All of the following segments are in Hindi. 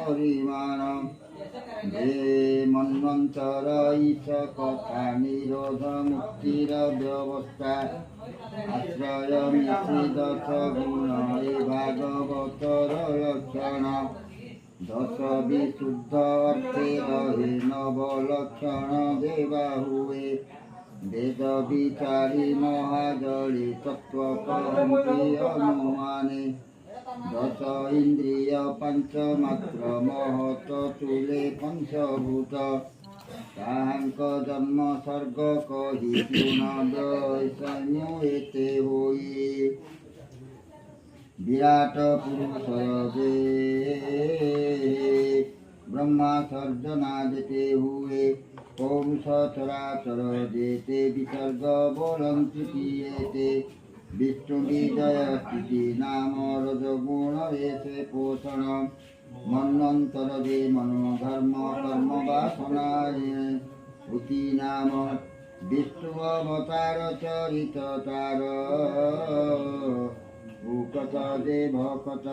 परिमाण ये मन्वंतर ईश कथा निरोध मुक्तिर व्यवस्था आश्रय मिश्रित गुण ए भागवतर लक्षण दश विशुद्ध अर्थे रहे नवलक्षण देवा हुए वेद विचारी महाजली तत्व कहन्ति अनुमाने दश इंद्रिय पंचमात्र महत तुले पंचभूत ताहांक जन्म सर्ग कही गुण वैषम्य एते होई विराट पुरुष जे ब्रह्मा सर्जनादिते हुए पौरुष चराचर जेते विसर्ग बोलन्ति किएते विष्णु विजय स्थिति नाम रजगुण रेसे पोषण मन्वंतर जे मनो धर्म कर्म वासनाये उति नाम विष्णु अवतार चरिततार भूकत जे भकत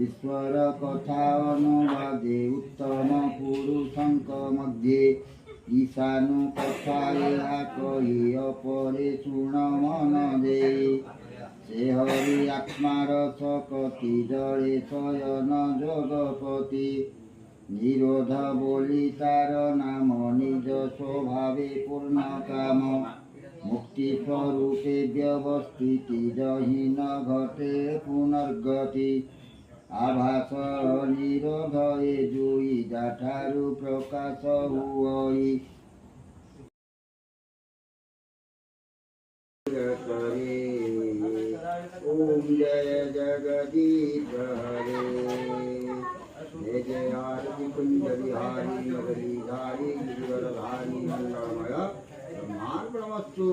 ईश्वर कथा अनुवादे उत्तम पुरुषंक मध्ये ईशानु कथा या कही अपरे शुण मन दे से हरि आत्मार सकति जड़े शयन जगपति निरोध बोली तार नाम निज स्वभावे पूर्ण काम मुक्ति स्वरूपे व्यवस्थिति जहि न घटे पुनर्गति आभास निरोध ए जुई जाठारु प्रकाश हुई ओम जय जगदीश हरे जय जय आरती कुंज बिहारी नगरीधारी गिरिवरधारी मंगलमय ब्रह्मार्पणमस्तु।